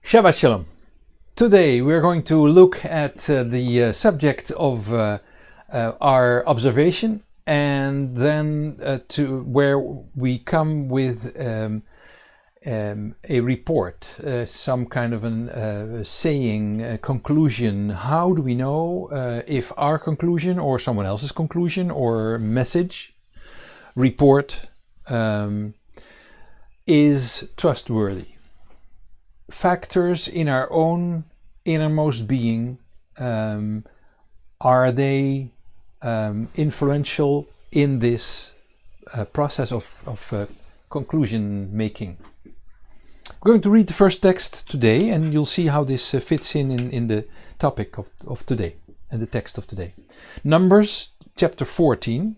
Shabbat Shalom. Today we're going to look at the subject of our observation, and then to where we come with a report, some kind of a saying, a conclusion. How do we know if our conclusion or someone else's conclusion or message, report is trustworthy? Factors in our own innermost being, are they influential in this process of conclusion making? We're going to read the first text today, and you'll see how this fits in the topic of today and the text of today. Numbers chapter 14,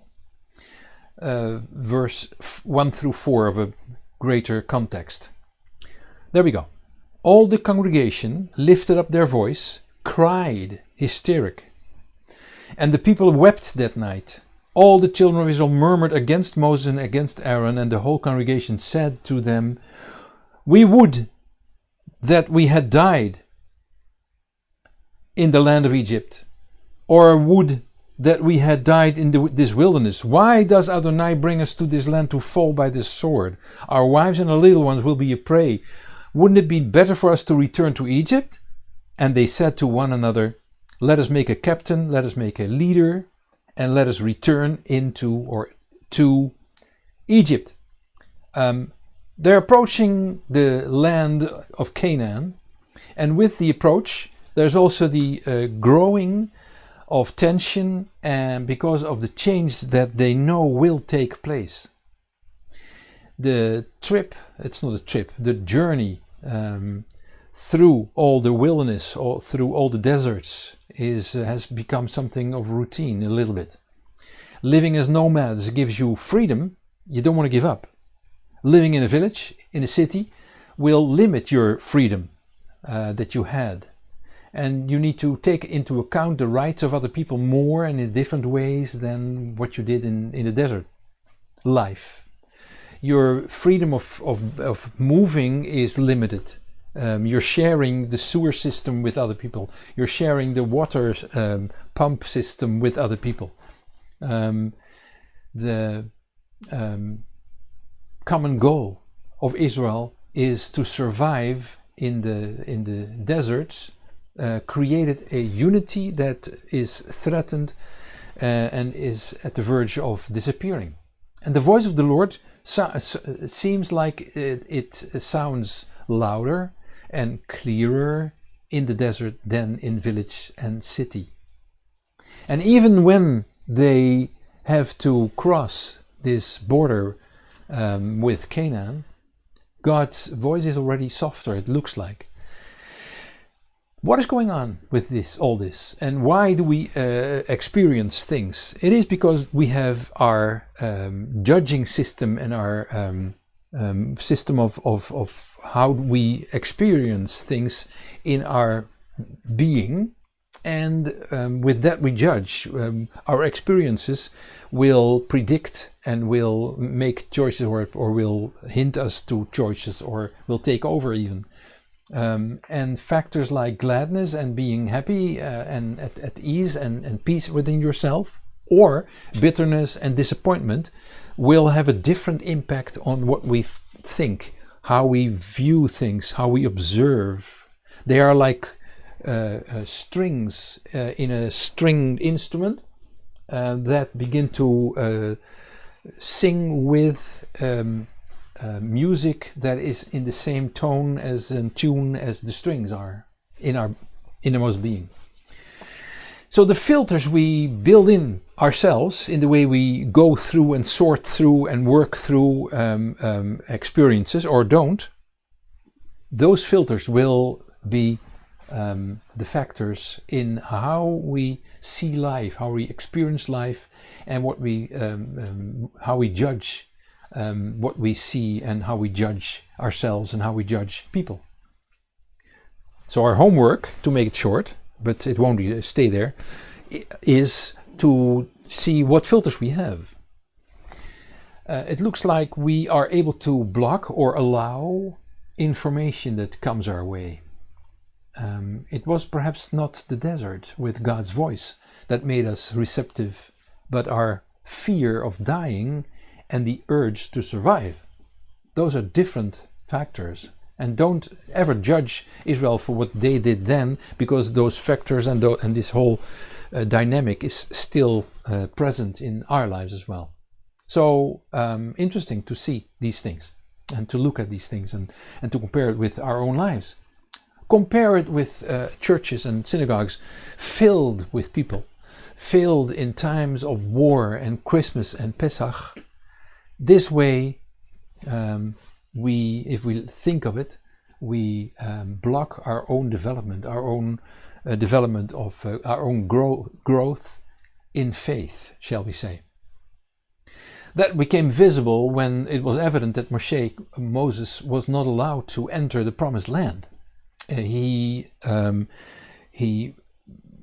verse 1 through 4 of a greater context. There we go. All the congregation lifted up their voice, cried hysteric, and the people wept that night. All the children of Israel murmured against Moses and against Aaron, and the whole congregation said to them, "We would that we had died in the land of Egypt, or would that we had died in this wilderness. Why does Adonai bring us to this land to fall by this sword? Our wives and our little ones will be a prey. Wouldn't it be better for us to return to Egypt?" And they said to one another, "Let us make a captain, let us make a leader, and let us return to Egypt." They're approaching the land of Canaan, and with the approach, there's also the growing of tension, and because of the change that they know will take place. The trip, it's not a trip, the journey through all the wilderness, or through all the deserts, has become something of routine a little bit. Living as nomads gives you freedom you don't want to give up. Living in a village, in a city, will limit your freedom that you had. And you need to take into account the rights of other people more and in different ways than what you did in the desert life. Your freedom of moving is limited. You're sharing the sewer system with other people. You're sharing the water pump system with other people. The common goal of Israel is to survive in the deserts, created a unity that is threatened and is at the verge of disappearing. And the voice of the Lord seems like it sounds louder and clearer in the desert than in village and city. And even when they have to cross this border with Canaan, God's voice is already softer, it looks like. What is going on with all this, and why do we experience things? It is because we have our judging system and our system of how we experience things in our being, and with that we judge. Our experiences will predict and will make choices, or will hint us to choices, or will take over even. And factors like gladness and being happy and at ease and peace within yourself, or bitterness and disappointment, will have a different impact on what we think, how we view things, how we observe. They are like strings in a stringed instrument that begin to sing with music that is in the same tone and tune as the strings are in our innermost being. So the filters we build in ourselves in the way we go through and sort through and work through experiences, or don't, those filters will be the factors in how we see life, how we experience life, and what how we judge what we see, and how we judge ourselves and how we judge people. So our homework, to make it short, but it won't stay there, is to see what filters we have. It looks like we are able to block or allow information that comes our way. It was perhaps not the desert with God's voice that made us receptive, but our fear of dying and the urge to survive. Those are different factors. And don't ever judge Israel for what they did then, because those factors and this whole dynamic is still present in our lives as well. So interesting to see these things and to look at these things and to compare it with our own lives. Compare it with churches and synagogues filled with people, filled in times of war and Christmas and Pesach. This way, if we think of it, we block our own development, our own development of our own growth in faith, shall we say. That became visible when it was evident that Moses was not allowed to enter the promised land. He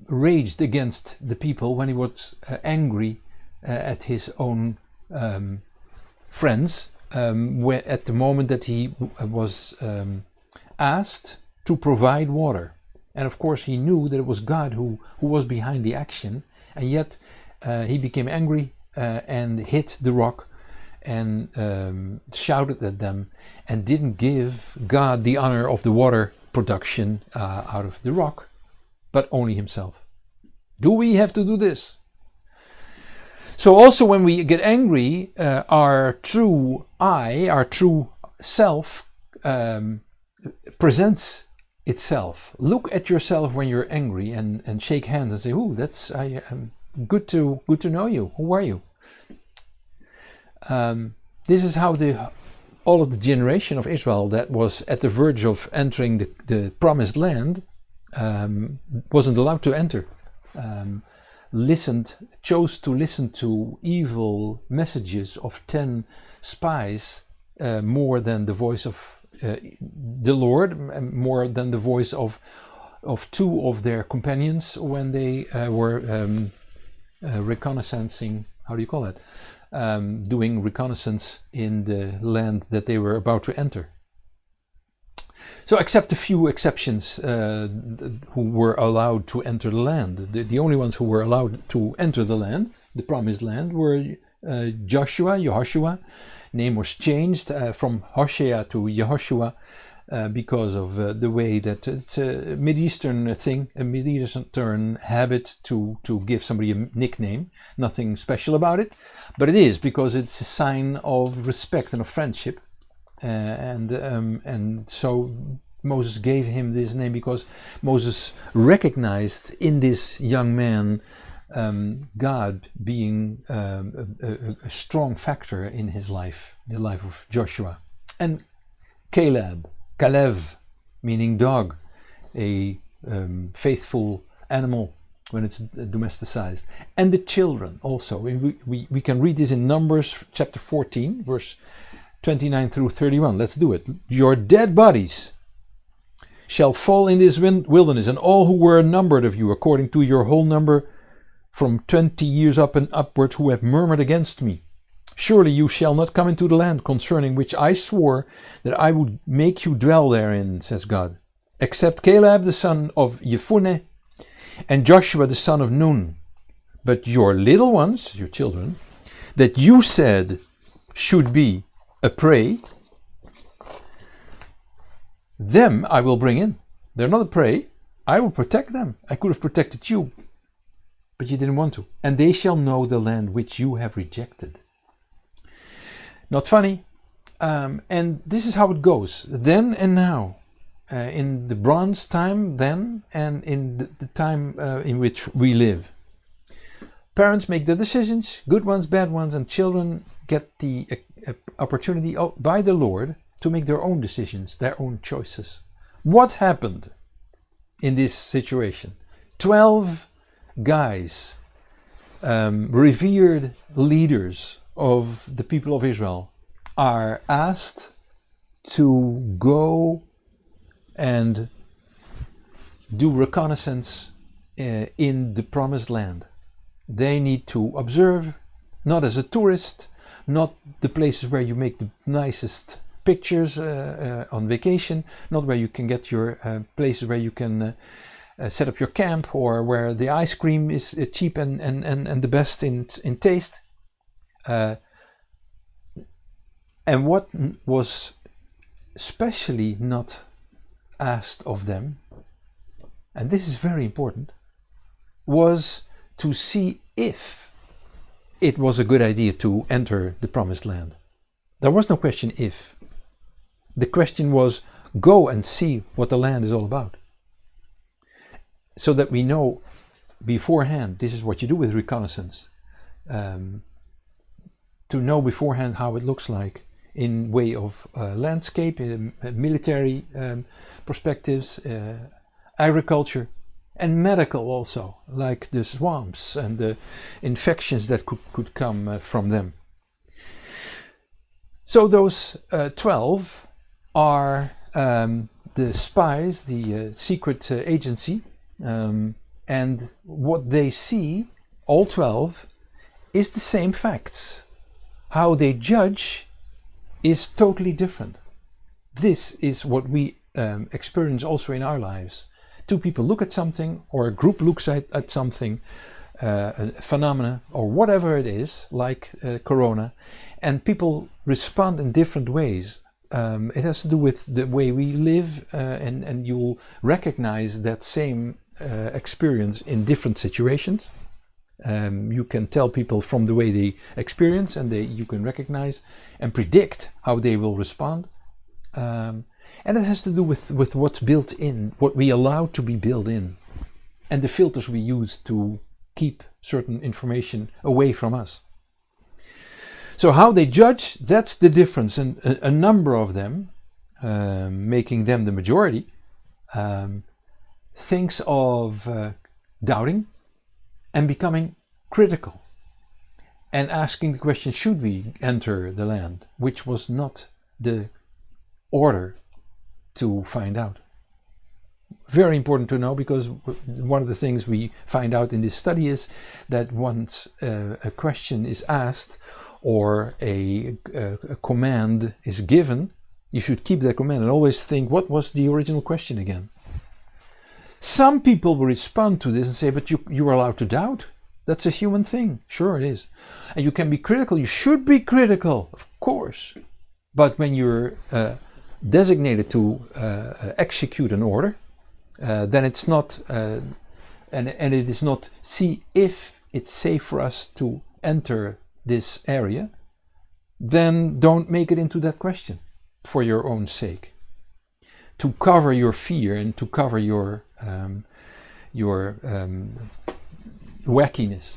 raged against the people when he was angry at his own friends, at the moment that he was asked to provide water. And of course he knew that it was God who was behind the action, and yet he became angry and hit the rock and shouted at them and didn't give God the honor of the water production out of the rock, but only himself. Do we have to do this? So also when we get angry, our true I, our true self, presents itself. Look at yourself when you're angry and shake hands and say, "Ooh, good to know you. Who are you?" This is how all of the generation of Israel that was at the verge of entering the promised land wasn't allowed to enter. Chose to listen to evil messages of 10 spies more than the voice of the Lord, more than the voice of 2 of their companions when they were reconnaissancing, how do you call it? Doing reconnaissance in the land that they were about to enter. So except a few exceptions who were allowed to enter the land. The only ones who were allowed to enter the land, the promised land, were Yehoshua. Name was changed from Hosea to Yehoshua because of the way that it's a Mideastern thing, a Mideastern habit to give somebody a nickname. Nothing special about it, but it is because it's a sign of respect and of friendship. And so Moses gave him this name because Moses recognized in this young man God being a strong factor in his life, the life of Joshua. And Kalev, meaning dog, a faithful animal when it's domesticized. And the children also. We can read this in Numbers chapter 14, verse 29 through 31. Let's do it. Your dead bodies shall fall in this wilderness, and all who were numbered of you, according to your whole number, from 20 years up and upwards, who have murmured against me. Surely you shall not come into the land concerning which I swore that I would make you dwell therein, says God, except Caleb the son of Jephunneh and Joshua the son of Nun. But your little ones, your children, that you said should be a prey, them I will bring in. They're not a prey. I will protect them. I could have protected you, but you didn't want to. And they shall know the land which you have rejected. Not funny. And this is how it goes. Then and now. In the bronze time then, and in the time in which we live. Parents make the decisions, good ones, bad ones, and children get the opportunity by the Lord to make their own decisions, their own choices. What happened in this situation? 12 guys, revered leaders of the people of Israel, are asked to go and do reconnaissance in the promised land. They need to observe, not as a tourist, not the places where you make the nicest pictures on vacation, not where you can get your places where you can set up your camp, or where the ice cream is cheap and the best in taste. And what was especially not asked of them, and this is very important, was to see if it was a good idea to enter the promised land. There was no question if. The question was, go and see what the land is all about. So that we know beforehand, this is what you do with reconnaissance, to know beforehand how it looks like in way of landscape, military perspectives, agriculture, and medical also, like the swamps and the infections that could come from them. So those 12 are the spies, the secret agency, and what they see, all 12, is the same facts. How they judge is totally different. This is what we experience also in our lives. Two people look at something, or a group looks at something, a phenomena, or whatever it is, like Corona, and people respond in different ways. It has to do with the way we live, and you will recognize that same experience in different situations. You can tell people from the way they experience, and you can recognize and predict how they will respond. And it has to do with what's built in, what we allow to be built in, and the filters we use to keep certain information away from us. So how they judge, that's the difference. And a number of them, making them the majority, thinks of doubting and becoming critical and asking the question, should we enter the land? Which was not the order to find out. Very important to know, because one of the things we find out in this study is that once a question is asked or a command is given, you should keep that command and always think, what was the original question again? Some people will respond to this and say, but you are allowed to doubt. That's a human thing. Sure it is. And you can be critical. You should be critical, of course. But when you're designated to execute an order, then it's not, and it is not, see if it's safe for us to enter this area, then don't make it into that question for your own sake. To cover your fear and to cover your wackiness.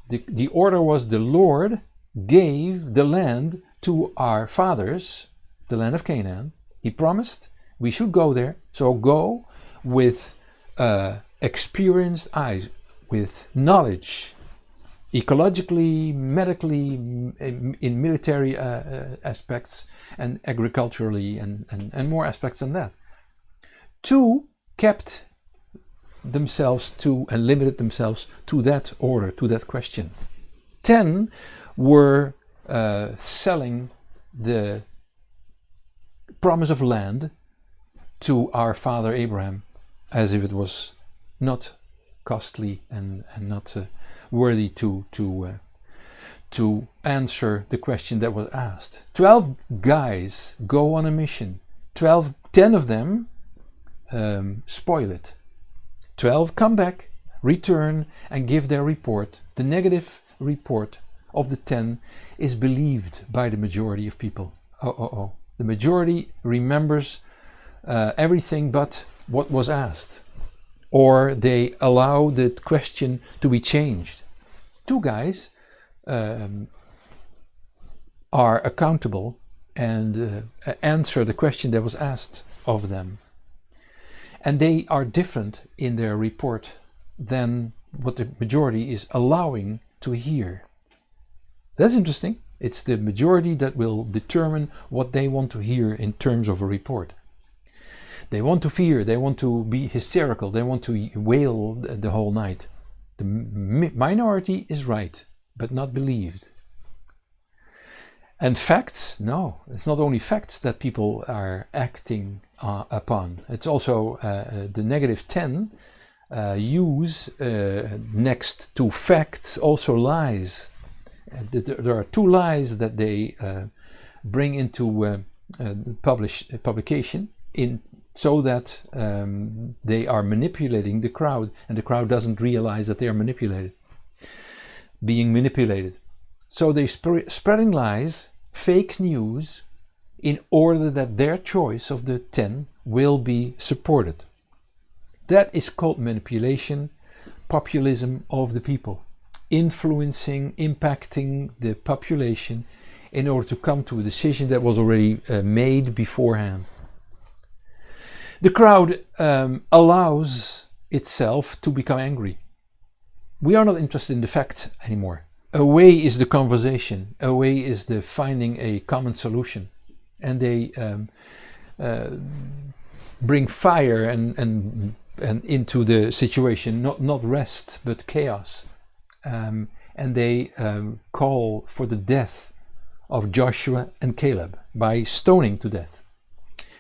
The order was, the Lord gave the land to our fathers, the land of Canaan. He promised we should go there, so go with experienced eyes, with knowledge, ecologically, medically, in military aspects, and agriculturally, and more aspects than that. 2 kept themselves to and limited themselves to that order, to that question. 10 were selling the promise of land to our father Abraham as if it was not costly and not worthy to answer the question that was asked. 12 guys go on a mission. 10 of them spoil it. 12 come back, return, and give their report. The negative report of the 10 is believed by the majority of people. The majority remembers everything but what was asked, or they allow the question to be changed. 2 guys are accountable and answer the question that was asked of them. And they are different in their report than what the majority is allowing to hear. That's interesting. It's the majority that will determine what they want to hear in terms of a report. They want to fear, they want to be hysterical, they want to wail the whole night. The minority is right, but not believed. And facts, no, it's not only facts that people are acting upon. It's also the negative 10 use next to facts also lies. There are two lies that they bring into publication so that they are manipulating the crowd, and the crowd doesn't realize that they are being manipulated. So they spreading lies, fake news, in order that their choice of the 10 will be supported. That is called manipulation, populism of the people, influencing, impacting the population in order to come to a decision that was already made beforehand. The crowd allows itself to become angry. We are not interested in the facts anymore. Away is the conversation, away is the finding a common solution. And they bring fire and into the situation, not rest, but chaos. And they call for the death of Joshua and Caleb by stoning to death.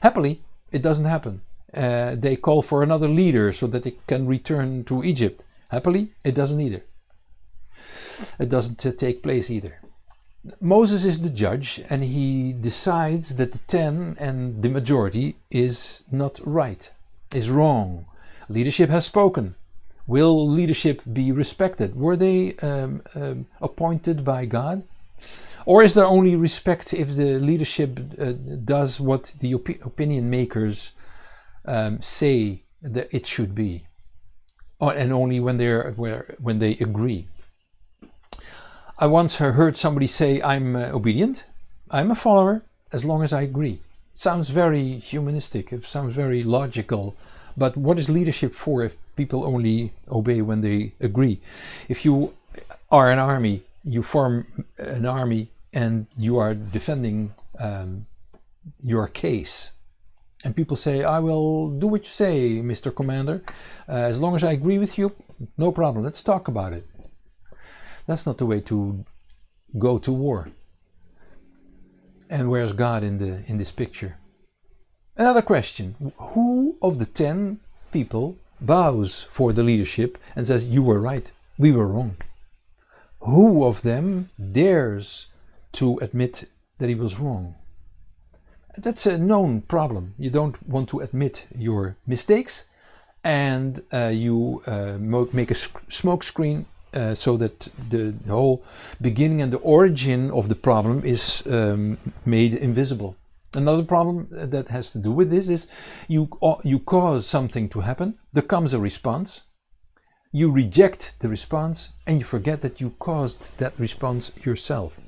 Happily, it doesn't happen. They call for another leader so that they can return to Egypt. Happily, it doesn't either. It doesn't take place either. Moses is the judge, and he decides that the 10 and the majority is not right, is wrong. Leadership has spoken. Will leadership be respected? Were they appointed by God? Or is there only respect if the leadership does what the opinion makers say that it should be? And only when they agree. I once heard somebody say, I'm obedient, I'm a follower, as long as I agree. It sounds very humanistic, it sounds very logical, but what is leadership for if people only obey when they agree? If you are an army, you form an army and you are defending your case. And people say, I will do what you say, Mr. Commander, as long as I agree with you, no problem, let's talk about it. That's not the way to go to war. And where's God in this picture? Another question. Who of the 10 people bows for the leadership and says, you were right, we were wrong? Who of them dares to admit that he was wrong? That's a known problem. You don't want to admit your mistakes, and you make a smokescreen so that the whole beginning and the origin of the problem is made invisible. Another problem that has to do with this is you cause something to happen, there comes a response, you reject the response, and you forget that you caused that response yourself.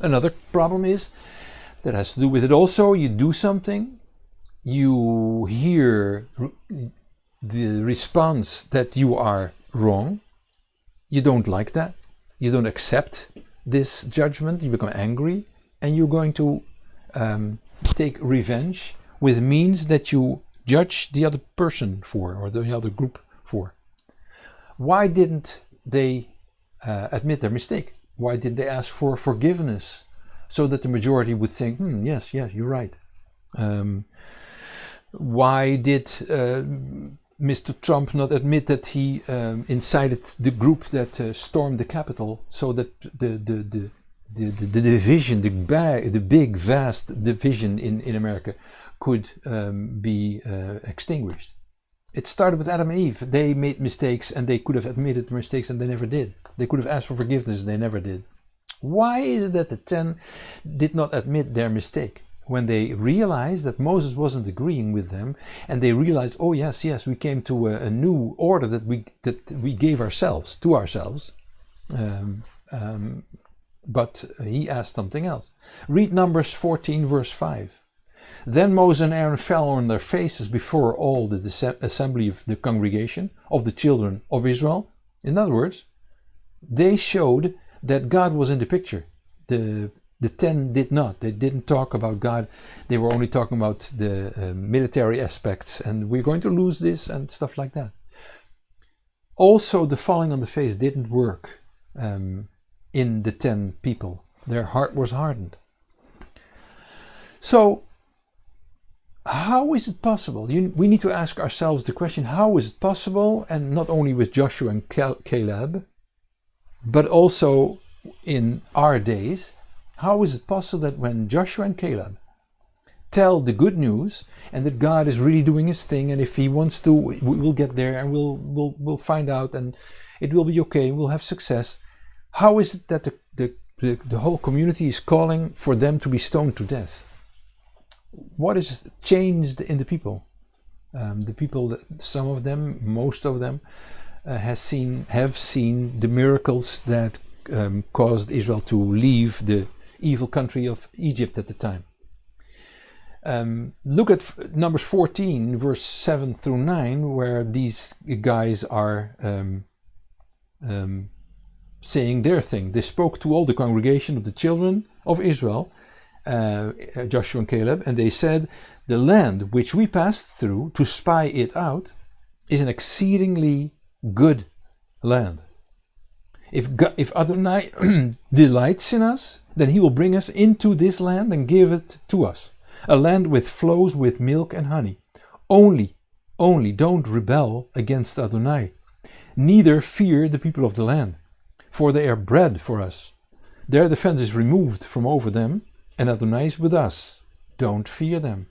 Another problem is, that has to do with it also, you do something, you hear the response that you are wrong, you don't like that, you don't accept this judgment, you become angry, and you're going to take revenge with means that you judge the other person for, or the other group for. Why didn't they admit their mistake? Why did they ask for forgiveness so that the majority would think, yes, you're right? Why did Mr. Trump not admit that he incited the group that stormed the Capitol, so that the division, the big vast division in America could be extinguished? It started with Adam and Eve. They made mistakes and they could have admitted the mistakes and they never did. They could have asked for forgiveness and they never did. Why is it that the 10 did not admit their mistake when they realized that Moses wasn't agreeing with them, and they realized, oh yes, we came to a new order that we gave ourselves to ourselves, but he asked something else. Read Numbers 14 verse 5. Then Moses and Aaron fell on their faces before all the assembly of the congregation of the children of Israel. In other words, they showed that God was in the picture. The 10 did not. They didn't talk about God. They were only talking about the military aspects, and we're going to lose this and stuff like that. Also, the falling on the face didn't work in the 10 people. Their heart was hardened. So, how is it possible? We need to ask ourselves the question, how is it possible, and not only with Joshua and Caleb, but also in our days, how is it possible that when Joshua and Caleb tell the good news and that God is really doing his thing, and if he wants to, we will get there and we'll find out and it will be okay, we'll have success, how is it that the whole community is calling for them to be stoned to death? What is changed in the people? The people, some of them, most of them, have seen the miracles that caused Israel to leave the evil country of Egypt at the time. Look at Numbers 14, verse 7 through 9, where these guys are saying their thing. They spoke to all the congregation of the children of Israel, Joshua and Caleb, and they said, "The land which we passed through to spy it out is an exceedingly good land. If Adonai delights in us, then he will bring us into this land and give it to us, a land which flows with milk and honey. Only don't rebel against Adonai, neither fear the people of the land, for they are bread for us. Their defense is removed from over them, and Adonai is with us. Don't fear them."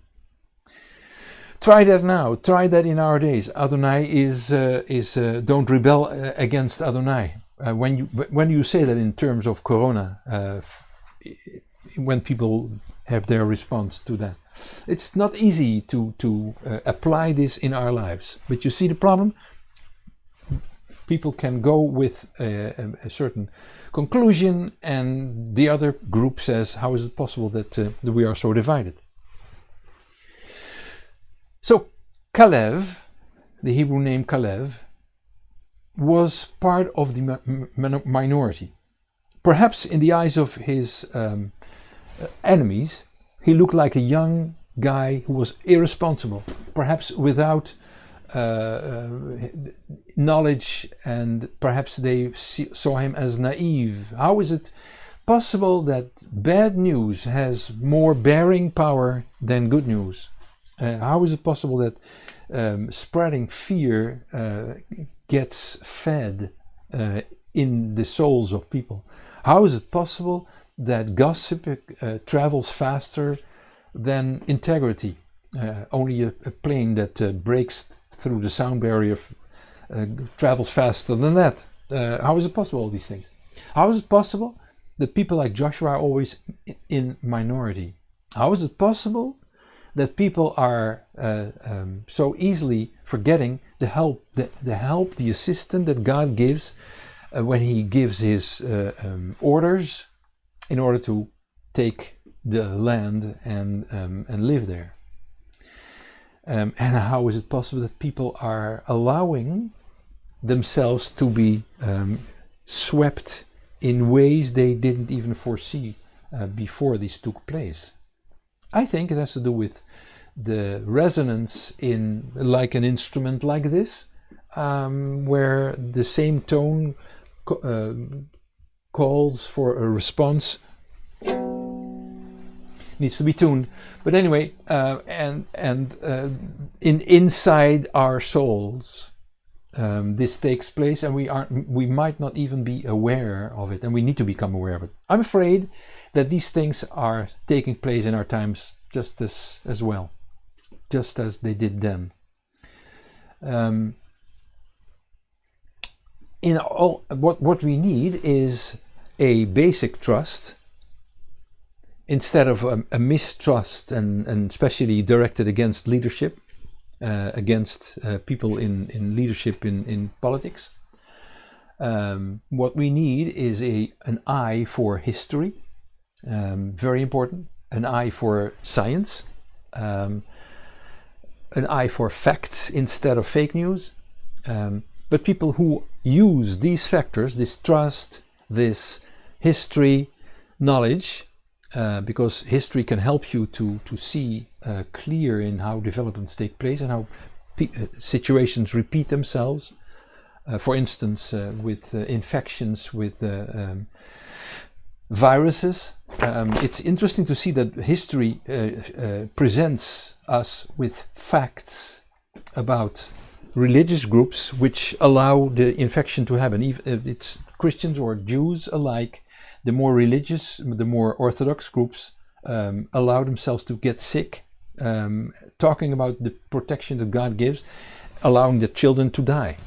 Try that now. Try that in our days. Adonai is don't rebel against Adonai. When you say that in terms of Corona, when people have their response to that, it's not easy to apply this in our lives. But you see the problem? People can go with a certain conclusion, and the other group says, "How is it possible that we are so divided?" So Caleb, the Hebrew name Caleb, was part of the minority. Perhaps in the eyes of his enemies, he looked like a young guy who was irresponsible, perhaps without knowledge, and perhaps they saw him as naive. How is it possible that bad news has more bearing power than good news? How is it possible that spreading fear gets fed in the souls of people? How is it possible that gossip travels faster than integrity? Only a plane that breaks through the sound barrier travels faster than that. How is it possible, all these things? How is it possible that people like Joshua are always in minority? How is it possible that people are so easily forgetting the help, the assistance that God gives when he gives his orders in order to take the land and live there? And how is it possible that people are allowing themselves to be swept in ways they didn't even foresee before this took place? I think it has to do with the resonance in like an instrument like this, where the same tone calls for a response. Needs to be tuned, but anyway, inside our souls, this takes place, and we might not even be aware of it, and we need to become aware of it. I'm afraid that these things are taking place in our times just as well, just as they did then. What we need is a basic trust, instead of a mistrust, and especially directed against leadership, against people in leadership in politics. What we need is an eye for history, very important, an eye for science, an eye for facts instead of fake news. But people who use these factors, this trust, this history, knowledge, because history can help you to see clear in how developments take place and how situations repeat themselves. For instance, with infections, with viruses. It's interesting to see that history presents us with facts about religious groups which allow the infection to happen. If it's Christians or Jews alike, the more religious, the more orthodox groups allow themselves to get sick, talking about the protection that God gives, allowing the children to die.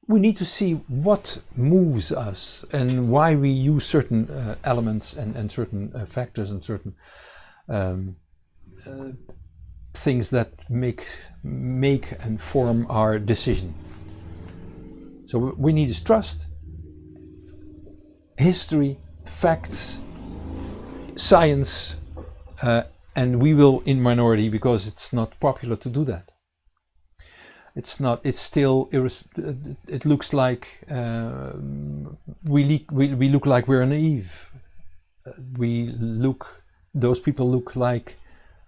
We need to see what moves us and why we use certain elements and certain factors and certain things that make and form our decision. So we need to trust history, facts, science, and we will in minority because it's not popular to do that. It's not. It's still. It looks like we look like we're naive. Those people look like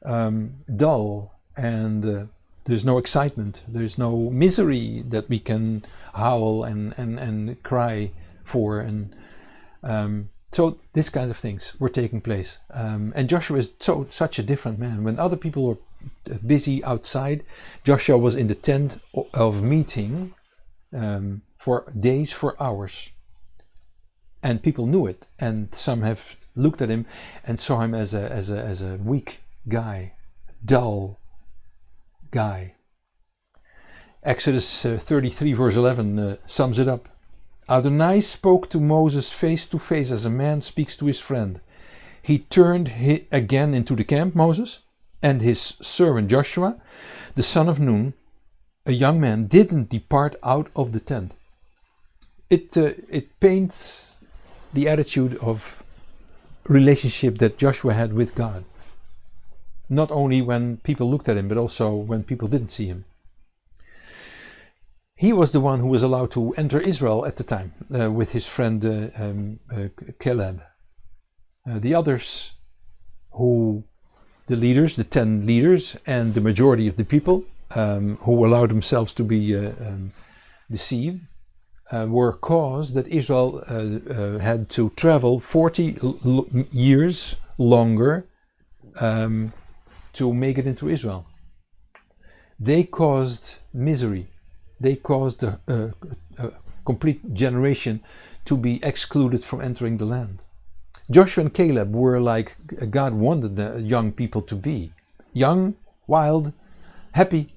dull, and there's no excitement. There's no misery that we can howl and cry for, and so this kind of things were taking place. And Joshua is such a different man. When other people were busy outside, Joshua was in the tent of meeting for days, for hours, and people knew it. And some have looked at him and saw him as a weak guy, dull guy. Exodus 33 verse 11 sums it up. Adonai spoke to Moses face to face as a man speaks to his friend. He turned again into the camp, Moses, and his servant Joshua, the son of Nun, a young man, didn't depart out of the tent. It paints the attitude of relationship that Joshua had with God. Not only when people looked at him, but also when people didn't see him. He was the one who was allowed to enter Israel at the time with his friend Caleb. The others, the leaders, the 10 leaders, and the majority of the people who allowed themselves to be deceived, were caused that Israel had to travel 40 years longer to make it into Israel. They caused misery. They caused a complete generation to be excluded from entering the land. Joshua and Caleb were like God wanted the young people to be. Young, wild, happy,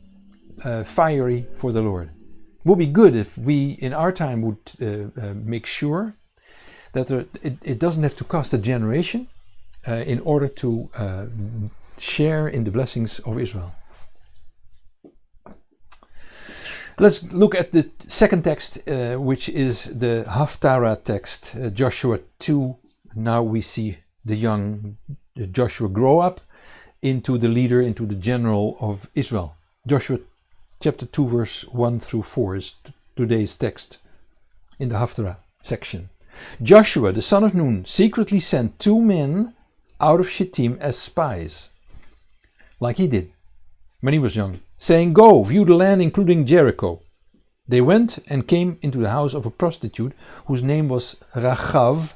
fiery for the Lord. It would be good if we in our time would make sure that it doesn't have to cost a generation in order to share in the blessings of Israel. Let's look at the second text, which is the Haftarah text, Joshua 2. Now we see the young Joshua grow up into the leader, into the general of Israel. Joshua chapter 2 verse 1 through 4 is today's text in the Haftarah section. Joshua, the son of Nun, secretly sent 2 men out of Shittim as spies, like he did when he was young, saying, "Go, view the land, including Jericho." They went and came into the house of a prostitute whose name was Rachav,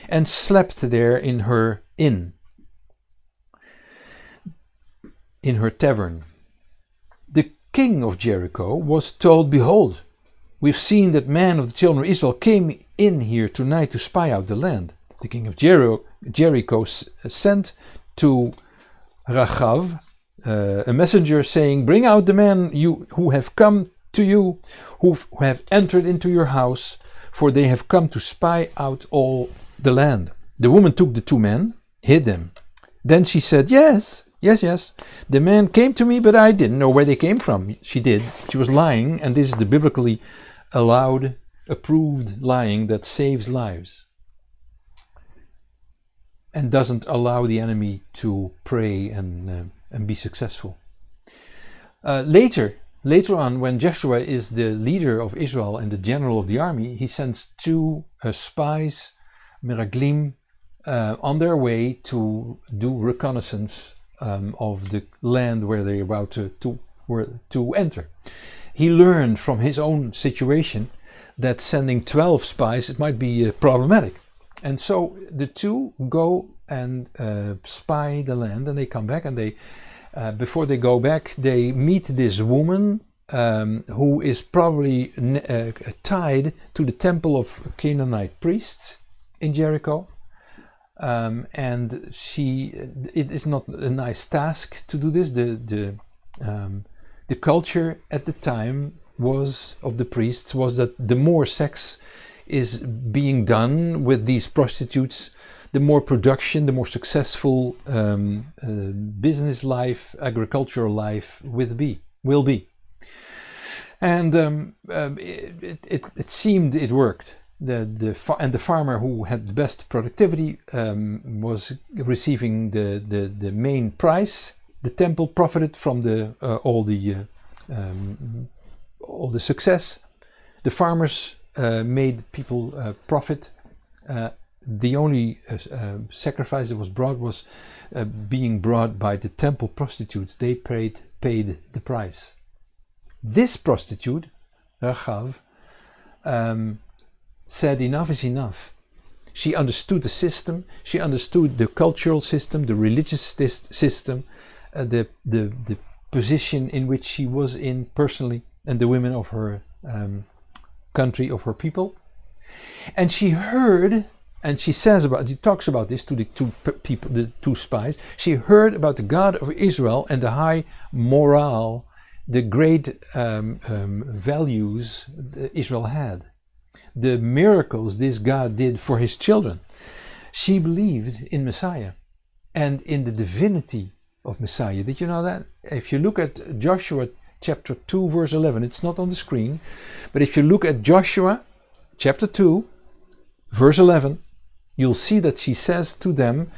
and slept there in her inn, in her tavern. The king of Jericho was told, "Behold, we've seen that man of the children of Israel came in here tonight to spy out the land." The king of Jericho sent to Rachav a messenger saying, "Bring out the men who have come to you, who have entered into your house, for they have come to spy out all the land." The woman took the 2 men, hid them. Then she said, yes, the men came to me, but I didn't know where they came from. She was lying, and this is the biblically allowed, approved lying that saves lives and doesn't allow the enemy to prey and be successful. Later on, when Joshua is the leader of Israel and the general of the army, he sends 2 spies, Meraglim, on their way to do reconnaissance of the land where they're about to enter. He learned from his own situation that sending 12 spies, it might be problematic. And so the two go and spy the land, and they come back, and they before they go back, they meet this woman who is probably tied to the temple of Canaanite priests in Jericho. And it is not a nice task to do this. The culture at the time of the priests was that the more sex is being done with these prostitutes, the more production, the more successful business life, agricultural life will be. And it seemed it worked. The farmer who had the best productivity was receiving the main price. The temple profited from all the success. The farmers made people profit. The only sacrifice that was brought was being brought by the temple prostitutes. They paid the price. This prostitute, Rachav, said enough is enough. She understood the system. She understood the cultural system, the religious system, the position in which she was in personally, and the women of her country, of her people. And she heard, and she talks about this to the two people, the two spies. She heard about the God of Israel and the high morale, the great values Israel had, the miracles this God did for his children. She believed in Messiah and in the divinity of Messiah. Did you know that? If you look at Joshua chapter 2 verse 11, it's not on the screen, but if you look at Joshua chapter 2 verse 11, you'll see that she says to them,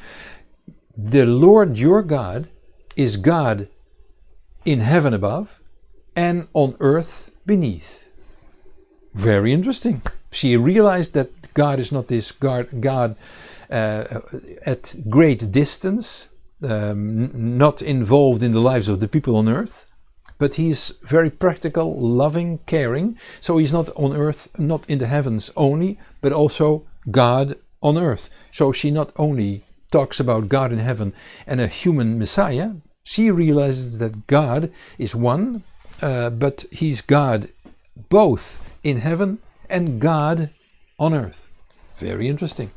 the Lord your God is God in heaven above and on earth beneath. Very interesting. She realized that God is not this God at great distance, not involved in the lives of the people on earth, but he's very practical, loving, caring. So he's not on earth, not in the heavens only, but also God on earth. So she not only talks about God in heaven and a human Messiah, she realizes that God is one, but he's God both in heaven and God on earth. Very interesting.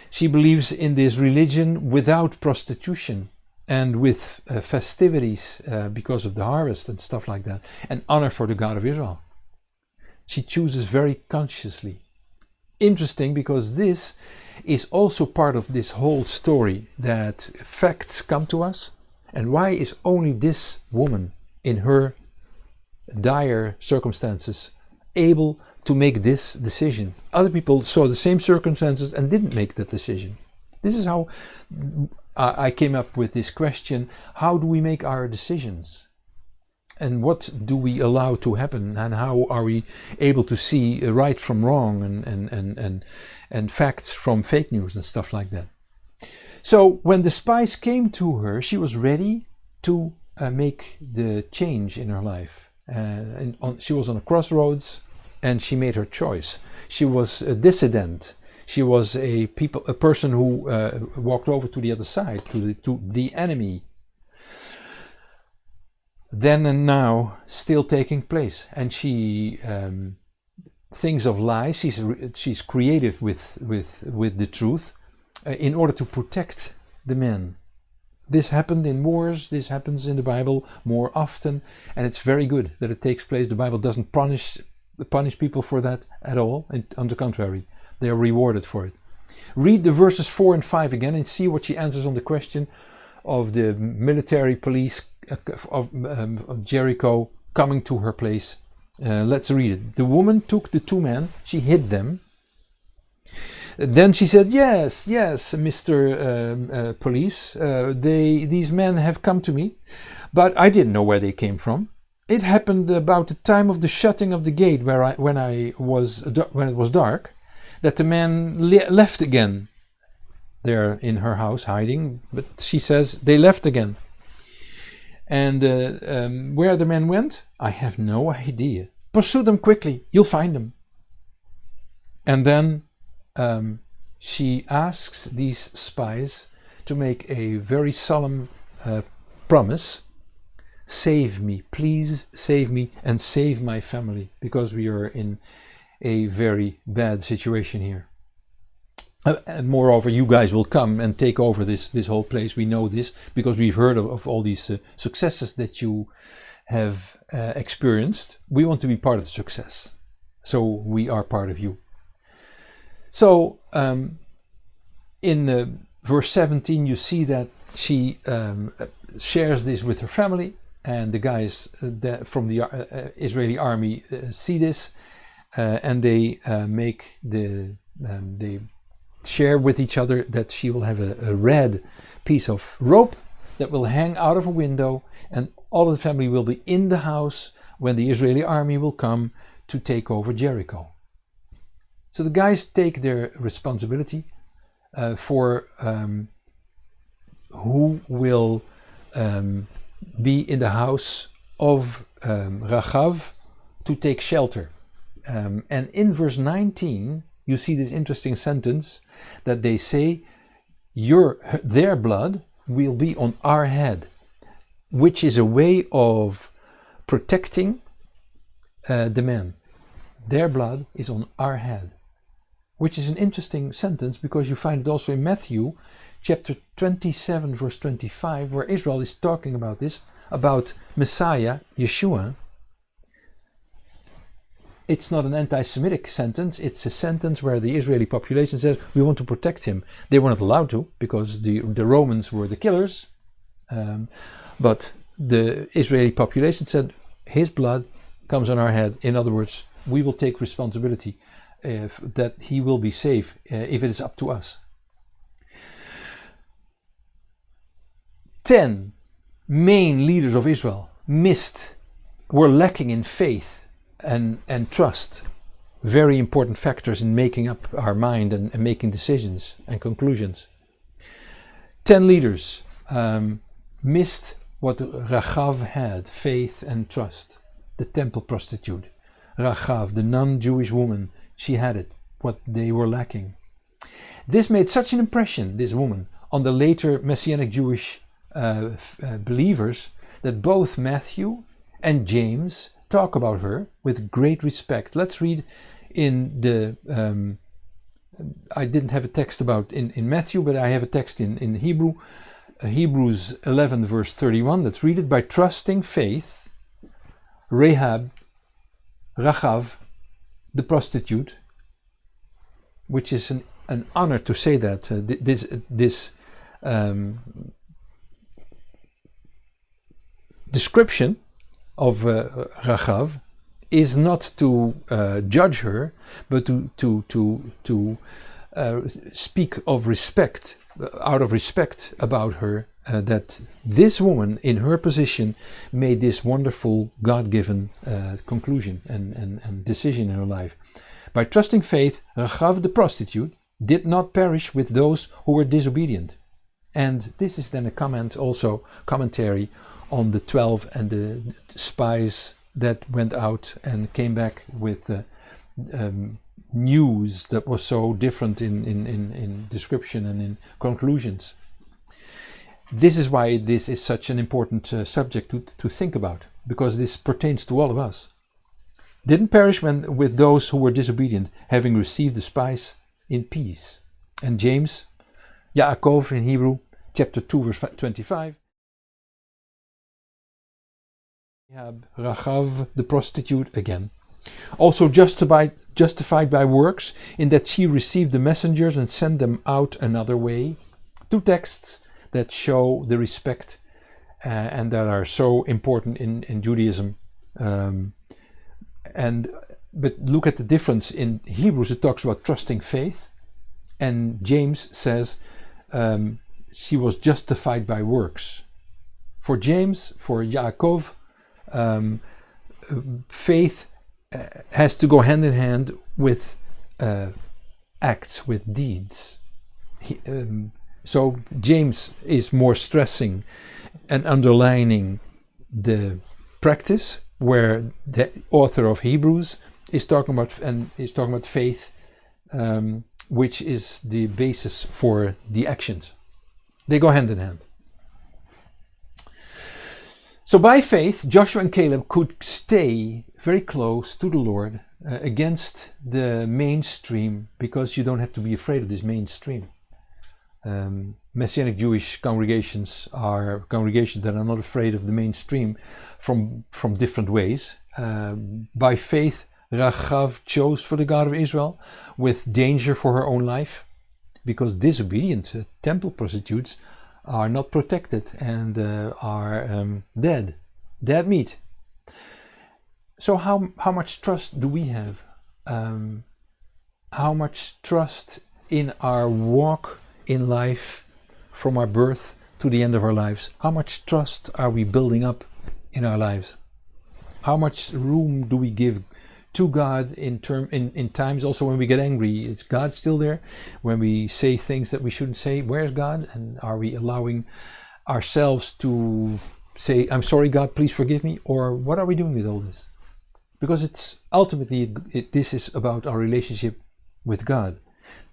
She believes in this religion without prostitution and with festivities because of the harvest and stuff like that, and honor for the God of Israel. She chooses very consciously. Interesting, because this is also part of this whole story, that facts come to us. And why is only this woman in her dire circumstances able to make this decision? Other people saw the same circumstances and didn't make that decision. This is how I came up with this question: how do we make our decisions? And what do we allow to happen? And how are we able to see right from wrong and facts from fake news and stuff like that? So when the spies came to her, she was ready to make the change in her life. She was on a crossroads, and she made her choice. She was a dissident. She was a person who walked over to the other side, to the enemy. Then and now, still taking place. And she thinks of lies. She's creative with the truth in order to protect the men. This happened in wars. This happens in the Bible more often, and it's very good that it takes place. The Bible doesn't punish people for that at all. And on the contrary, they are rewarded for it. Read the verses 4 and 5 again and see what she answers on the question of the military police of Jericho coming to her place. Let's read it. The woman took the two men, she hid them. Then she said, yes, Mr. Police, these men have come to me, but I didn't know where they came from. It happened about the time of the shutting of the gate when it was dark, that the man left again. They're in her house hiding, but she says they left again. And where the men went, I have no idea. Pursue them quickly, you'll find them. And then she asks these spies to make a very solemn promise. Save me, please save me and save my family, because we are in a very bad situation here. And moreover, you guys will come and take over this whole place. We know this because we've heard of all these successes that you have experienced. We want to be part of the success, so we are part of you. So in verse 17 you see that she shares this with her family, and the guys from the Israeli army see this, and they they share with each other that she will have a red piece of rope that will hang out of a window, and all of the family will be in the house when the Israeli army will come to take over Jericho. So the guys take their responsibility for who will be in the house of Rachav to take shelter. And in verse 19 you see this interesting sentence that they say, their blood will be on our head, which is a way of protecting the men. Their blood is on our head, which is an interesting sentence because you find it also in Matthew chapter 27 verse 25, where Israel is talking about this, about Messiah, Yeshua. It's not an anti-Semitic sentence, it's a sentence where the Israeli population says, we want to protect him. They were not allowed to, because the Romans were the killers, but the Israeli population said, his blood comes on our head. In other words, we will take responsibility that he will be safe if it is up to us. 10 main leaders of Israel were lacking in faith and trust, very important factors in making up our mind and making decisions and conclusions. 10 leaders missed what Rachav had, faith and trust. The temple prostitute, Rachav, the non-Jewish woman, she had it, what they were lacking. This made such an impression, this woman, on the later Messianic Jewish believers, that both Matthew and James talk about her with great respect. Let's read in the I didn't have a text about in Matthew, but I have a text in Hebrew, Hebrews 11 verse 31. Let's read it. By trusting faith, Rachav, the prostitute, which is an honor to say that, this description of Rachav is not to judge her, but to speak of respect, out of respect about her, that this woman in her position made this wonderful God-given conclusion and decision in her life. By trusting faith, Rachav the prostitute did not perish with those who were disobedient. And this is then a commentary on the 12 and the spies that went out and came back with news that was so different in description and in conclusions. This is why this is such an important subject to think about, because this pertains to all of us. Didn't perish with those who were disobedient, having received the spies in peace. And James, Yaakov in Hebrew, chapter 2 verse 25. Rachav the prostitute again, also justified by works, in that she received the messengers and sent them out another way. Two texts that show the respect and that are so important in Judaism. But look at the difference. In Hebrews it talks about trusting faith, and James says she was justified by works. For James, for Yaakov, faith has to go hand in hand with acts, with deeds. So James is more stressing and underlining the practice, where the author of Hebrews is talking about faith which is the basis for the actions. They go hand in hand. So by faith, Joshua and Caleb could stay very close to the Lord against the mainstream, because you don't have to be afraid of this mainstream. Messianic Jewish congregations are congregations that are not afraid of the mainstream from different ways. By faith, Rachav chose for the God of Israel with danger for her own life, because disobedient temple prostitutes are not protected and are dead meat. So how much trust do we have? How much trust in our walk in life from our birth to the end of our lives? How much trust are we building up in our lives? How much room do we give to God in times also when we get angry? Is God still there? When we say things that we shouldn't say, where's God? And are we allowing ourselves to say, I'm sorry God, please forgive me? Or what are we doing with all this? Because it's ultimately, this is about our relationship with God.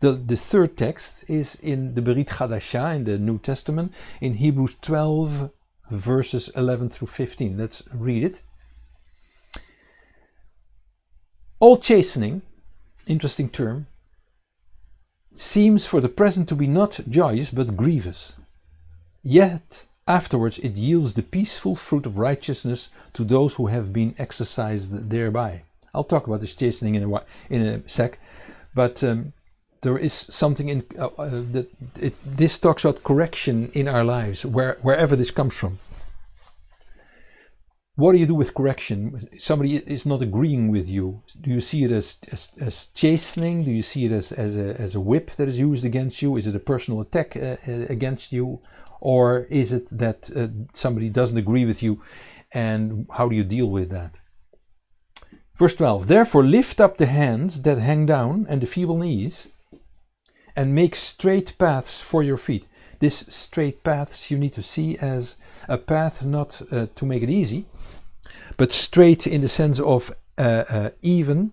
The third text is in the Berit Chadashah in the New Testament, in Hebrews 12 verses 11 through 15. Let's read it. All chastening, interesting term, seems for the present to be not joyous but grievous. Yet afterwards it yields the peaceful fruit of righteousness to those who have been exercised thereby. I'll talk about this chastening in a sec, but there is something in this talks about correction in our lives, wherever this comes from. What do you do with correction? Somebody is not agreeing with you. Do you see it as chastening? Do you see it as a whip that is used against you? Is it a personal attack against you? Or is it that somebody doesn't agree with you, and how do you deal with that? Verse 12, therefore lift up the hands that hang down and the feeble knees, and make straight paths for your feet. This straight paths you need to see as a path not to make it easy, but straight in the sense of even,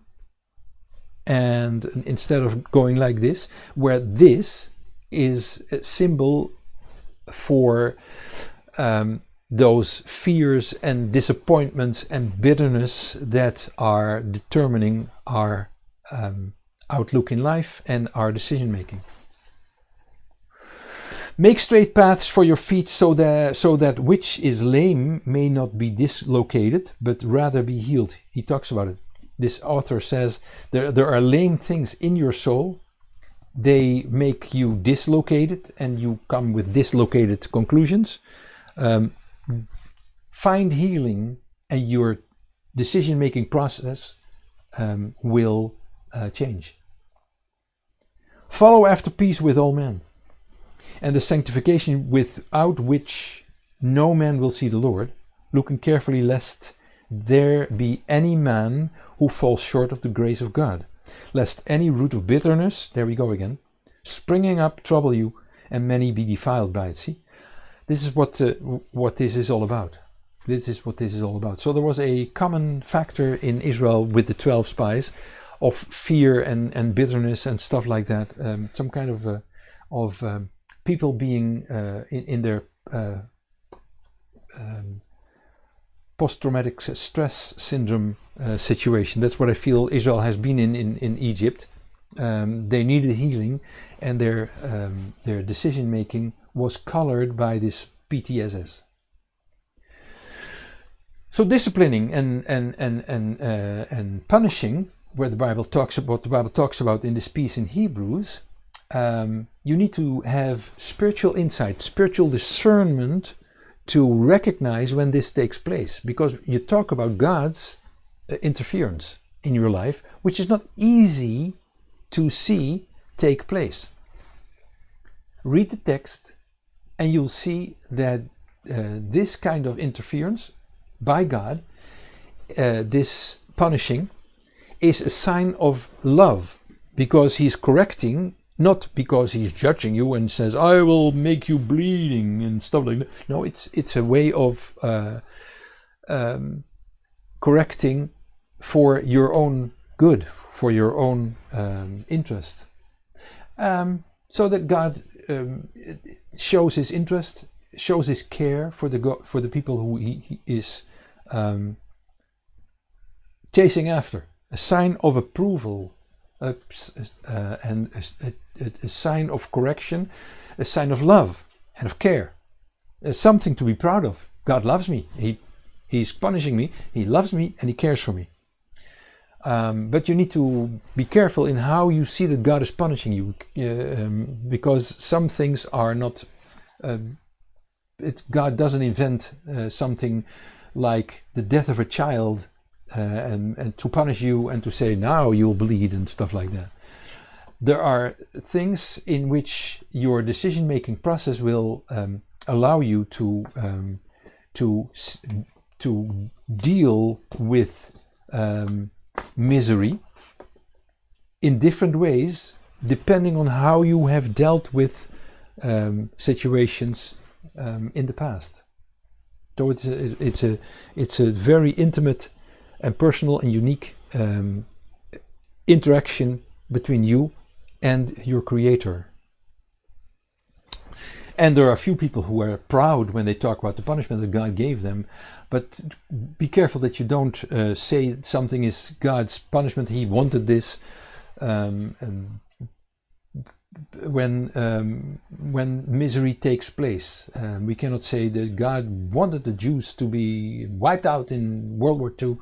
and instead of going like this, where this is a symbol for those fears and disappointments and bitterness that are determining our outlook in life and our decision making. Make straight paths for your feet so that which is lame may not be dislocated, but rather be healed. He talks about it. This author says there are lame things in your soul. They make you dislocated and you come with dislocated conclusions. Find healing and your decision-making process will change. Follow after peace with all men, and the sanctification without which no man will see the Lord, looking carefully lest there be any man who falls short of the grace of God, lest any root of bitterness, there we go again, springing up trouble you, and many be defiled by it. See, this is what this is all about. This is what this is all about. So there was a common factor in Israel with the 12 spies of fear and bitterness and stuff like that. Some kind of people being in their post-traumatic stress syndrome situation. That's what I feel Israel has been in Egypt. They needed healing, and their decision making was colored by this PTSS. So disciplining and punishing, where the Bible talks about in this piece in Hebrews, you need to have spiritual insight, spiritual discernment to recognize when this takes place, because you talk about God's interference in your life, which is not easy to see take place. Read the text and you'll see that this kind of interference by God, this punishing, is a sign of love, because he's correcting, not because he's judging you and says, I will make you bleeding and stuff like that. No, it's a way of correcting for your own good for your own interest. So that God shows his interest, shows his care for the people who he is chasing after. A sign of approval, and a sign of correction, a sign of love and of care. Something to be proud of. God loves me. He's punishing me. He loves me and he cares for me. But you need to be careful in how you see that God is punishing you, because some things are not. God doesn't invent something like the death of a child and to punish you and to say now you'll bleed and stuff like that. There are things in which your decision-making process will allow you to deal with misery in different ways, depending on how you have dealt with situations in the past. So it's a very intimate and personal and unique interaction between you and your Creator. And there are a few people who are proud when they talk about the punishment that God gave them, but be careful that you don't say something is God's punishment, he wanted this, when misery takes place. We cannot say that God wanted the Jews to be wiped out in World War II,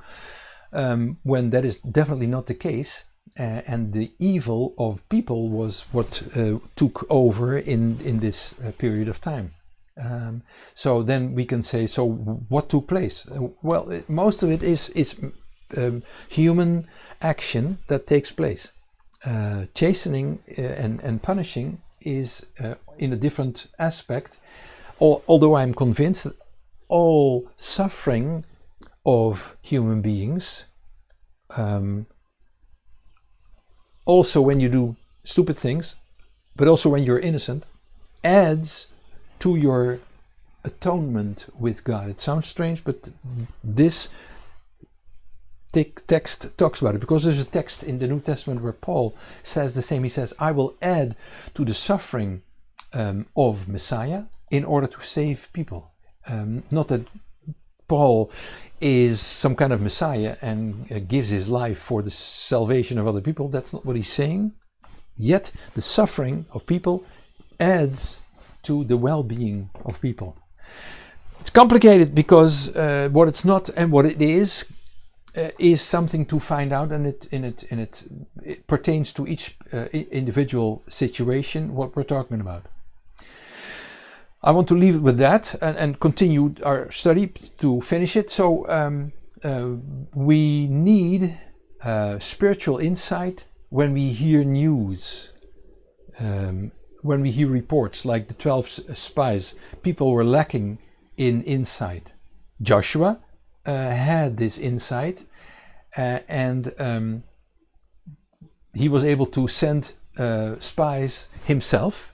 when that is definitely not the case. And the evil of people was what took over in this period of time. So then we can say, so what took place? Well, most of it is human action that takes place. Chastening and punishing is in a different aspect, although I'm convinced that all suffering of human beings, also when you do stupid things, but also when you're innocent, adds to your atonement with God. It sounds strange, but this text talks about it, because there's a text in the New Testament where Paul says the same. He says, I will add to the suffering of Messiah in order to save people. Not that Paul is some kind of Messiah and gives his life for the salvation of other people. That's not what he's saying. Yet the suffering of people adds to the well-being of people. It's complicated because what it's not and what it is something to find out, and it pertains to each individual situation what we're talking about. I want to leave it with that and continue our study to finish it. So we need spiritual insight when we hear news, when we hear reports like the 12 spies. People were lacking in insight. Joshua had this insight, and he was able to send spies himself.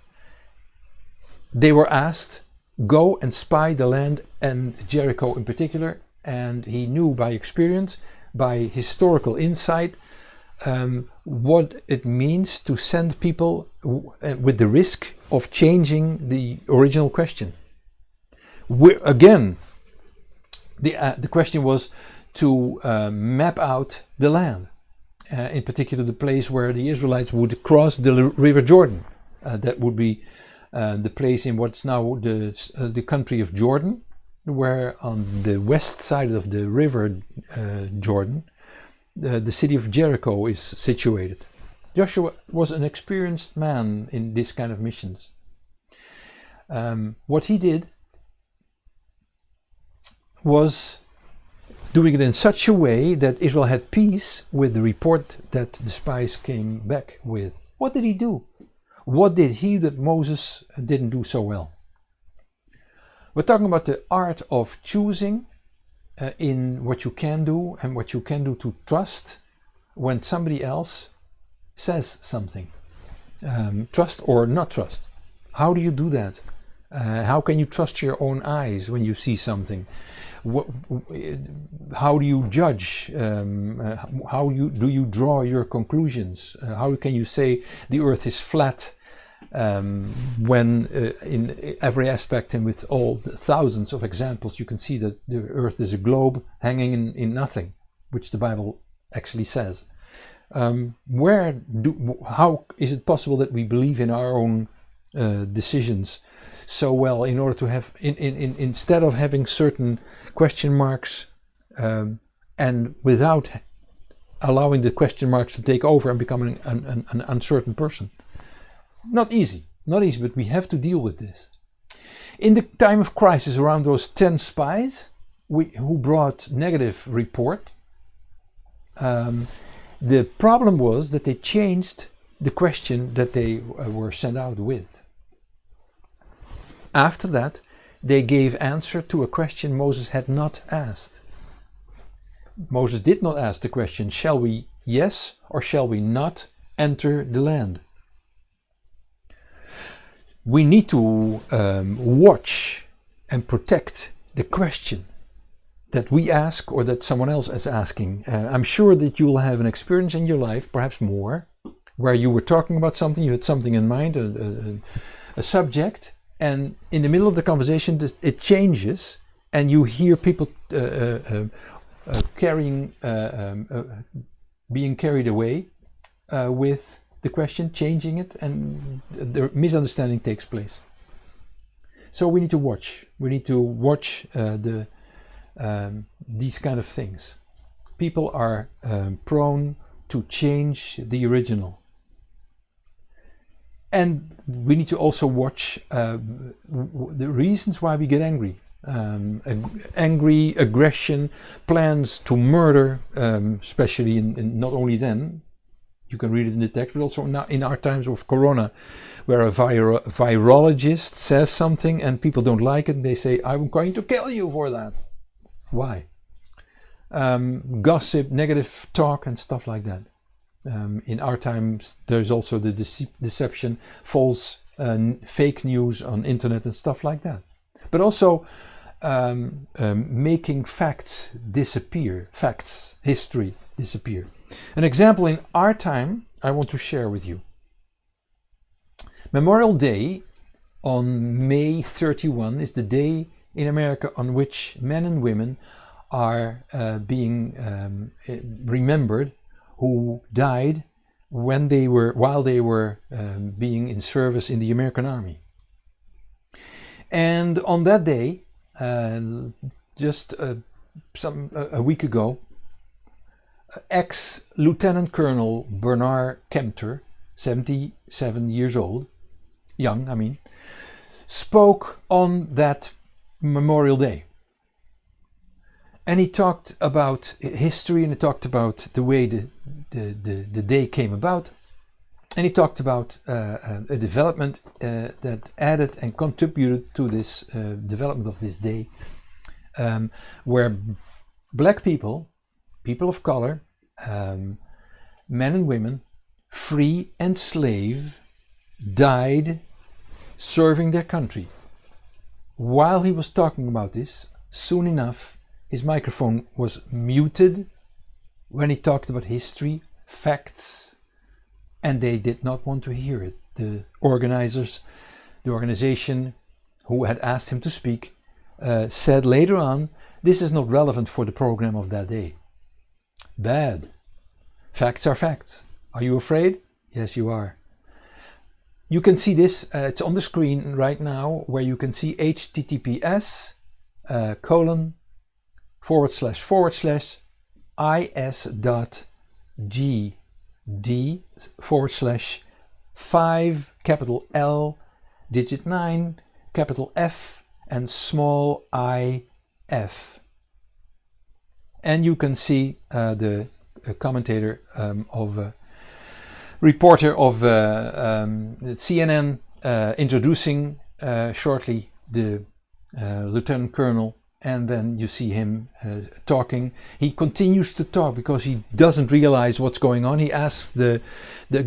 They were asked, go and spy the land, and Jericho in particular, and he knew by experience, by historical insight, what it means to send people with the risk of changing the original question. Again, the question was to map out the land, in particular the place where the Israelites would cross the River Jordan. That would be the place in what's now the country of Jordan, where on the west side of the river Jordan, the city of Jericho is situated. Joshua was an experienced man in this kind of missions. What he did was doing it in such a way that Israel had peace with the report that the spies came back with. What did he do? What did he that Moses didn't do so well? We're talking about the art of choosing in what you can do and what you can do to trust when somebody else says something. Trust or not trust. How do you do that? How can you trust your own eyes when you see something? How do you judge? How do you draw your conclusions? How can you say the earth is flat when in every aspect and with all the thousands of examples you can see that the earth is a globe hanging in nothing, which the Bible actually says. How is it possible that we believe in our own decisions so well in order to have, instead of having certain question marks and without allowing the question marks to take over and becoming an uncertain person? Not easy, but we have to deal with this. In the time of crisis around those 10 spies who brought negative report, the problem was that they changed the question that they were sent out with. After that, they gave answer to a question Moses had not asked. Moses did not ask the question, shall we, yes, or shall we not enter the land? We need to watch and protect the question that we ask or that someone else is asking. I'm sure that you will have an experience in your life, perhaps more, where you were talking about something, you had something in mind, a subject, and in the middle of the conversation it changes and you hear people being carried away with the question, changing it, and the misunderstanding takes place. So we need to watch. We need to watch these kind of things. People are prone to change the original. And we need to also watch the reasons why we get angry. Angry, aggression, plans to murder, especially in not only then, you can read it in the text, but also now in our times of Corona, where a virologist says something and people don't like it, and they say, I'm going to kill you for that. Why? Gossip, negative talk, and stuff like that. In our times, there's also the deception, false, fake news on internet and stuff like that. But also making facts disappear, history disappear. An example in our time I want to share with you. Memorial Day on May 31 is the day in America on which men and women are being remembered who died while they were being in service in the American Army. And on that day, just a week ago, ex-Lieutenant Colonel Bernard Kempter, 77 years old, young, I mean, spoke on that Memorial Day. And he talked about history, and he talked about the way the day came about. And he talked about a development that added and contributed to this development of this day, where black people of color, men and women, free and slave, died serving their country. While he was talking about this, soon enough, his microphone was muted when he talked about history, facts, and they did not want to hear it. The organizers, the organization who had asked him to speak, said later on, this is not relevant for the program of that day. Bad. Facts are facts. Are you afraid? Yes, you are. You can see this, it's on the screen right now, where you can see https is.gd/5 capital L digit 9 capital F and small IF. And you can see the commentator reporter of CNN introducing shortly the Lieutenant Colonel and then you see him talking. He continues to talk because he doesn't realize what's going on. He asks the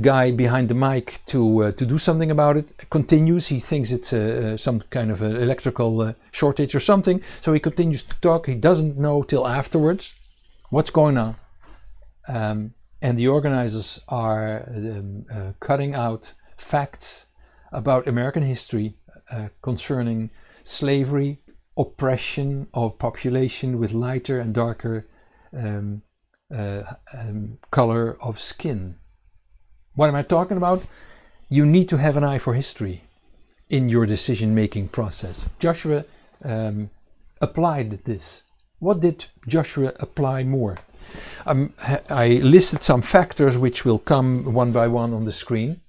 guy behind the mic to do something about it. Continues. He thinks it's some kind of an electrical shortage or something. So he continues to talk. He doesn't know till afterwards what's going on. And the organizers are cutting out facts about American history concerning slavery, oppression of population with lighter and darker color of skin. What am I talking about? You need to have an eye for history in your decision-making process. Joshua applied this. What did Joshua apply more? I listed some factors which will come one by one on the screen.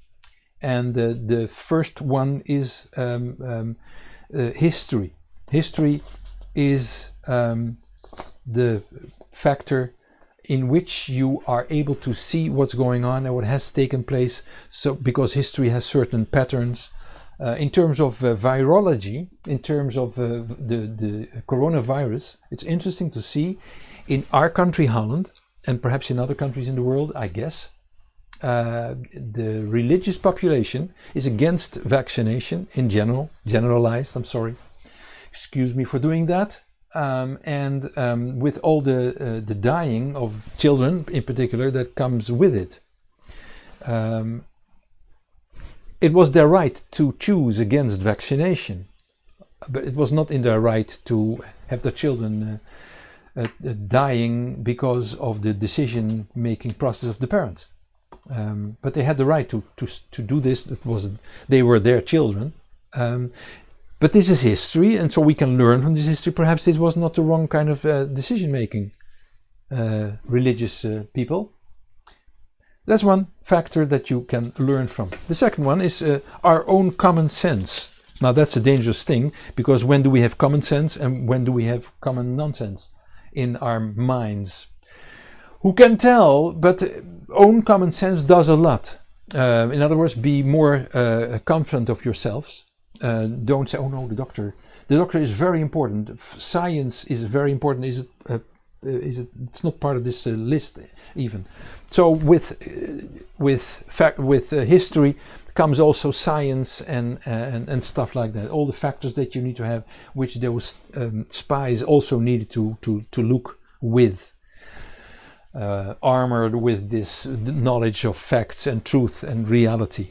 And the first one is history. History is the factor in which you are able to see what's going on and what has taken place. So, because history has certain patterns. In terms of virology, in terms of the coronavirus, it's interesting to see in our country, Holland, and perhaps in other countries in the world, I guess, the religious population is against vaccination in general, generalized, I'm sorry. Excuse me for doing that. With all the dying of children in particular that comes with it. It was their right to choose against vaccination, but it was not in their right to have their children dying because of the decision-making process of the parents. But they had the right to do this. They were their children. But this is history, and so we can learn from this history. Perhaps this was not the wrong kind of decision-making, religious people. That's one factor that you can learn from. The second one is our own common sense. Now that's a dangerous thing, because when do we have common sense and when do we have common nonsense in our minds? Who can tell? But own common sense does a lot. In other words, be more confident of yourselves. Don't say, oh no, the doctor is very important. Science is very important. It's not part of this list even. So with history comes also science and stuff like that. All the factors that you need to have, which those spies also needed to look with, armored with this knowledge of facts and truth and reality.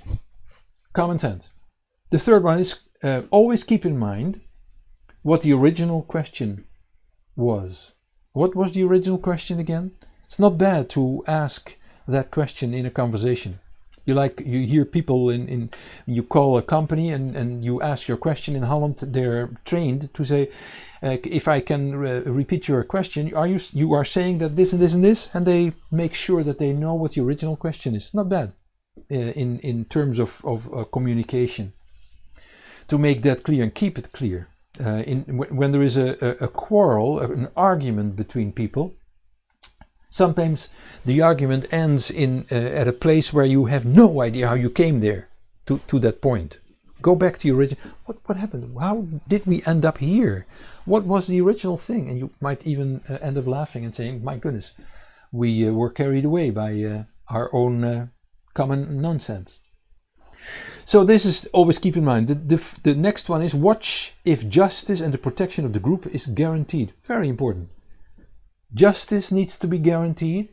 Common sense. The third one is always keep in mind what the original question was. What was the original question again? It's not bad to ask that question in a conversation. You hear people you call a company and you ask your question. In Holland, they're trained to say, if I can repeat your question, you are saying that this and this and this, and they make sure that they know what the original question is. Not bad in terms of communication. To make that clear and keep it clear. When there is a quarrel, an argument between people, sometimes the argument ends at a place where you have no idea how you came there to that point. Go back to the original. What happened? How did we end up here? What was the original thing? And you might even end up laughing and saying, my goodness, we were carried away by our own common nonsense. So this is always keep in mind. The next one is watch if justice and the protection of the group is guaranteed. Very important. Justice needs to be guaranteed.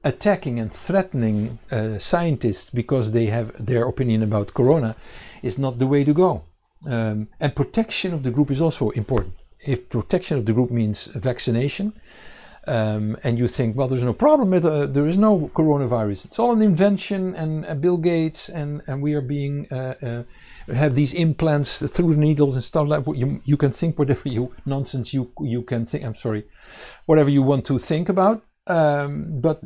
Attacking and threatening scientists because they have their opinion about corona is not the way to go. And protection of the group is also important. If protection of the group means vaccination, and you think, well, there's no problem with there is no coronavirus. It's all an invention, and Bill Gates and we are being have these implants through the needles and stuff like that. You can think whatever nonsense you can think. I'm sorry, whatever you want to think about. But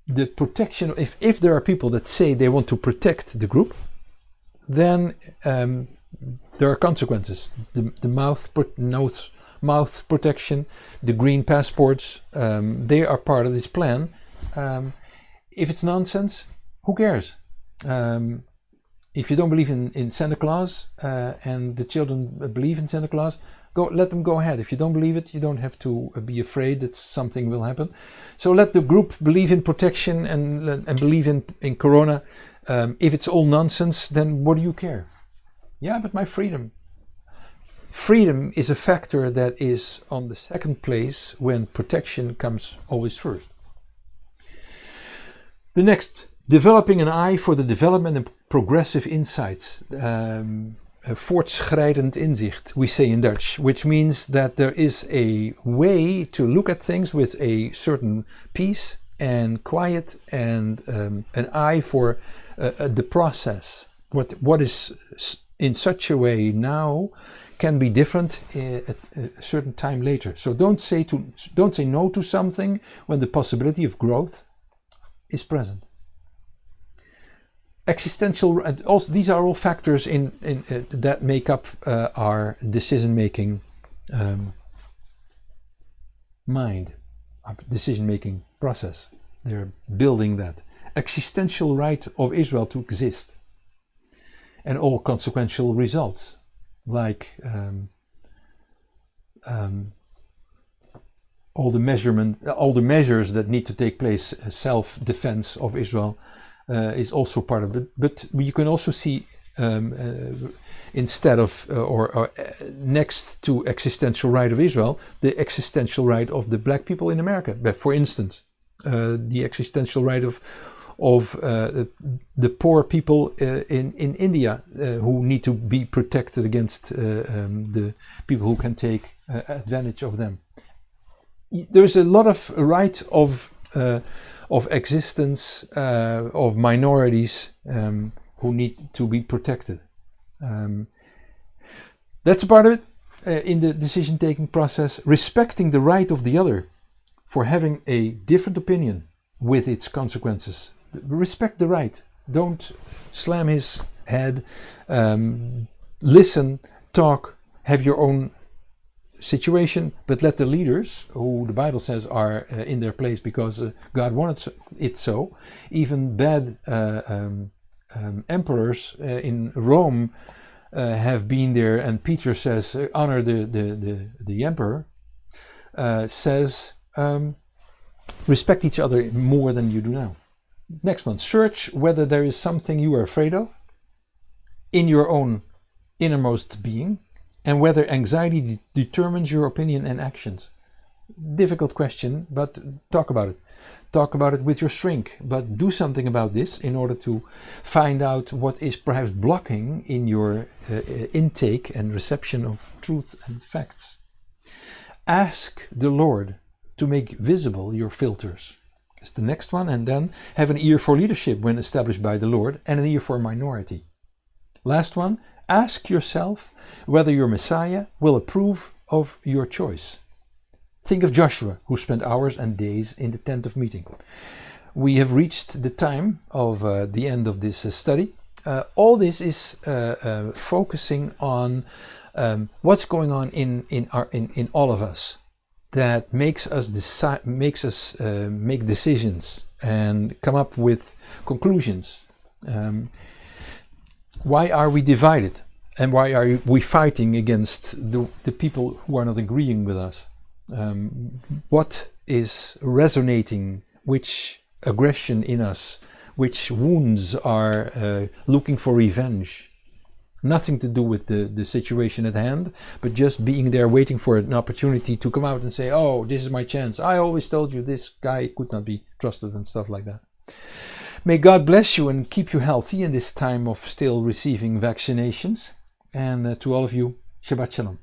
the protection, if there are people that say they want to protect the group, then there are consequences. The mouth protection, the green passports, they are part of this plan. If it's nonsense, who cares? If you don't believe in Santa Claus and the children believe in Santa Claus, let them go ahead. If you don't believe it, you don't have to be afraid that something will happen. So let the group believe in protection and believe in Corona. If it's all nonsense, then what do you care? Yeah, but my freedom. Freedom is a factor that is on the second place when protection comes always first. The next, developing an eye for the development and progressive insights. Voortschrijdend inzicht, we say in Dutch, which means that there is a way to look at things with a certain peace and quiet and an eye for the process. What is in such a way now can be different at a certain time later. So don't say no to something when the possibility of growth is present. Existential, and also these are all factors in that make up our decision-making mind, our decision-making process. They're building that existential right of Israel to exist, and all consequential results, like all the measures that need to take place, self-defense of Israel. Is also part of it, but you can also see instead of or next to existential right of Israel, the existential right of the black people in America. For instance, the existential right of the poor people in India who need to be protected against the people who can take advantage of them. There's a lot of right of existence of minorities who need to be protected. That's a part of it in the decision-taking process. Respecting the right of the other for having a different opinion with its consequences. Respect the right. Don't slam his head. Listen, talk, have your own situation, but let the leaders, who the Bible says are in their place because God wanted it so. Even bad emperors in Rome have been there, and Peter says, honor the emperor. Says, respect each other more than you do now. Next one, search whether there is something you are afraid of in your own innermost being, and whether anxiety determines your opinion and actions. Difficult question, but talk about it. Talk about it with your shrink, but do something about this in order to find out what is perhaps blocking in your intake and reception of truth and facts. Ask the Lord to make visible your filters. That's the next one, and then have an ear for leadership when established by the Lord, and an ear for minority. Last one, ask yourself whether your Messiah will approve of your choice. Think of Joshua, who spent hours and days in the tent of meeting. We have reached the time of the end of this study. All this is focusing on what's going on in all of us that makes us make decisions and come up with conclusions. Why are we divided? And why are we fighting against the people who are not agreeing with us? What is resonating? Which aggression in us? Which wounds are looking for revenge? Nothing to do with the situation at hand, but just being there waiting for an opportunity to come out and say, oh, this is my chance. I always told you this guy could not be trusted, and stuff like that. May God bless you and keep you healthy in this time of still receiving vaccinations. And to all of you, Shabbat Shalom.